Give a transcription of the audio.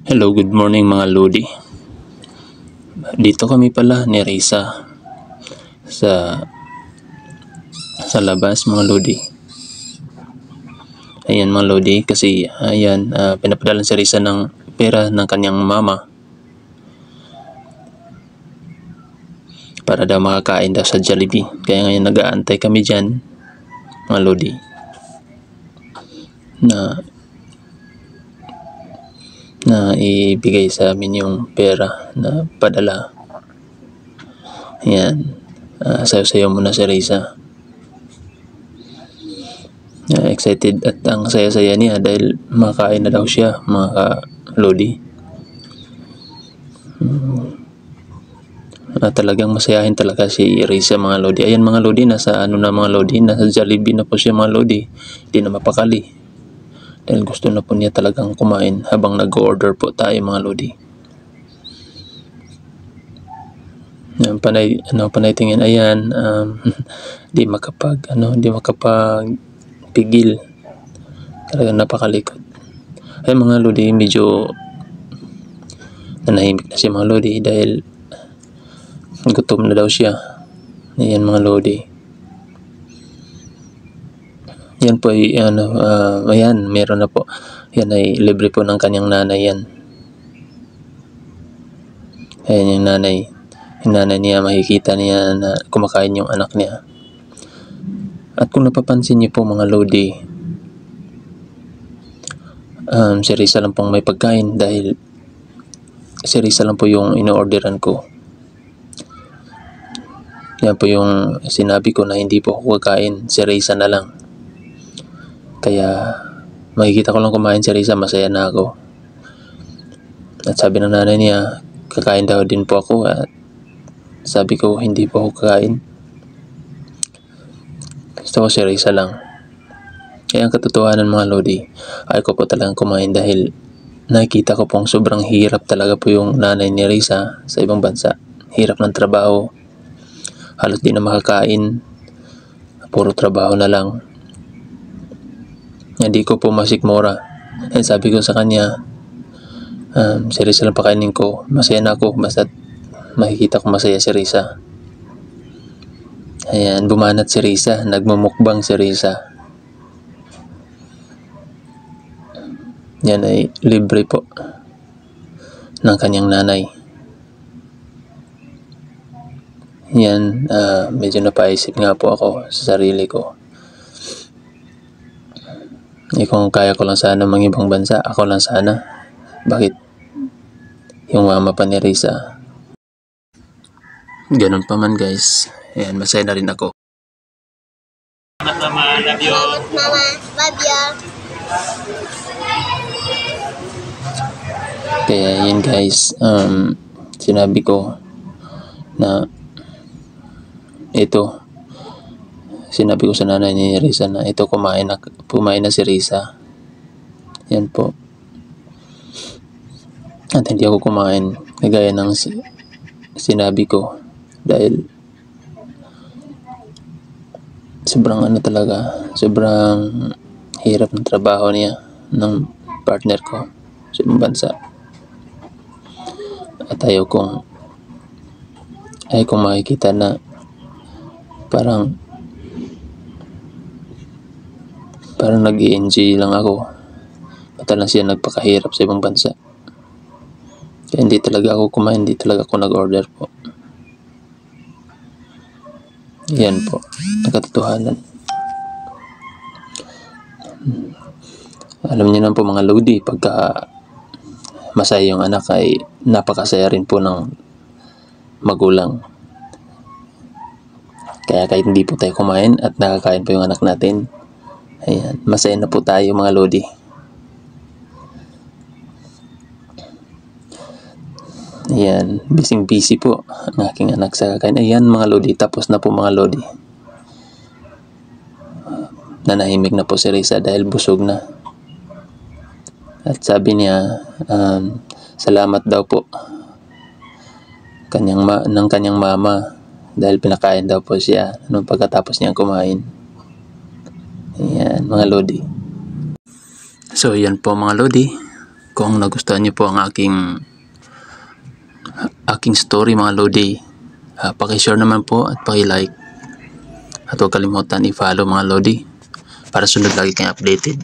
Hello, good morning mga Lodi. Dito kami pala ni Risa sa labas mga Lodi. Ayan mga Lodi kasi ayan pinapadala si Risa ng pera ng kanyang mama para daw makakain daw sa Jollibee. Kaya ngayon nag-aantay kami dyan mga Lodi na ibigay sa amin yung pera na padala. Ayan, sayo-sayo muna si Risa. Excited at ang saya-saya niya dahil makain na daw siya mga Lodi. Talagang masayahin talaga si Risa mga Lodi. Ayan mga Lodi, nasa mga Lodi, nasa Jollibee na po siya mga Lodi. Hindi na mapakali dahil gusto na po niya talagang kumain habang nag-order po tayo mga Lodi. Panay tingin, ayan, di makapagpigil. Talagang napakalikot. Ay mga Lodi, medyo nanahimik na si mga Lodi dahil gutom na daw siya. Ayan mga Lodi. Yan po ay ayan, meron na po. Yan ay libre po ng kanyang nanay yan. Ayan yung nanay. Yung nanay niya, makikita niya na kumakain yung anak niya. At kung napapansin niyo po mga Lodi, si Risa lang pong may pagkain dahil si Risa lang po yung ino-orderan ko. Yan po yung sinabi ko na hindi po ako kakain, si Risa na lang. Kaya makikita ko lang kumain si Risa, masaya na ako. At sabi ng nanay niya, kakain daw din po ako. At sabi ko, hindi po ako kakain. Gusto ko si Risa lang. Kaya ang katotohanan mga Lodi, ay ko po talagang kumain dahil nakikita ko pong sobrang hirap talaga po yung nanay ni Risa sa ibang bansa. Hirap ng trabaho. Halos di na makakain. Puro trabaho na lang. Hindi ko po masikmura. And sabi ko sa kanya, si Risa lang pakainin ko. Masaya na ako basta makikita ko masaya si Risa. Ayan, bumanat si Risa. Nagmumukbang si Risa. Yan ay libre po ng kanyang nanay. Yan, medyo napaisip nga po ako sa sarili ko. Kung kaya ko lang sana mga ibang bansa, ako lang sana. Bakit yung mama pa ni Risa? Ganun pa man guys. Ayan, masaya na rin ako. Salamat mama, love you. Salamat mama, love you. Kaya yun guys, sinabi ko na ito, sinabi ko sa nanay ni Risa na ito pumain na si Risa. Yan po. At hindi ako kumain kagaya ng sinabi ko dahil sobrang sobrang hirap ng trabaho niya ng partner ko sa ibang bansa. At ayaw kong makikita na parang nag-i-enjoy lang ako. Patalang siya nagpakahirap sa ibang bansa. Kaya hindi talaga ako kumain, hindi talaga ako nag-order po. Yan po, ang katotohanan. Alam niyo naman po mga Lodi, pagka masaya yung anak ay napakasaya rin po ng magulang. Kaya kahit hindi po tayo kumain at nakakain po yung anak natin, ayan, masaya na po tayo mga Lodi. Ayan, busy po ang aking anak sa kakain. Ayan mga Lodi, tapos na po mga Lodi. Nanahimik na po si Risa dahil busog na. At sabi niya, salamat daw po ng kanyang mama dahil pinakain daw po siya nung pagkatapos niyang kumain. Ayan mga Lodi. So yan po mga Lodi, kung nagustuhan niyo po ang aking story mga Lodi, paki-share naman po at paki-like. At huwag kalimutan i-follow mga Lodi para sunod lagi kayong updated.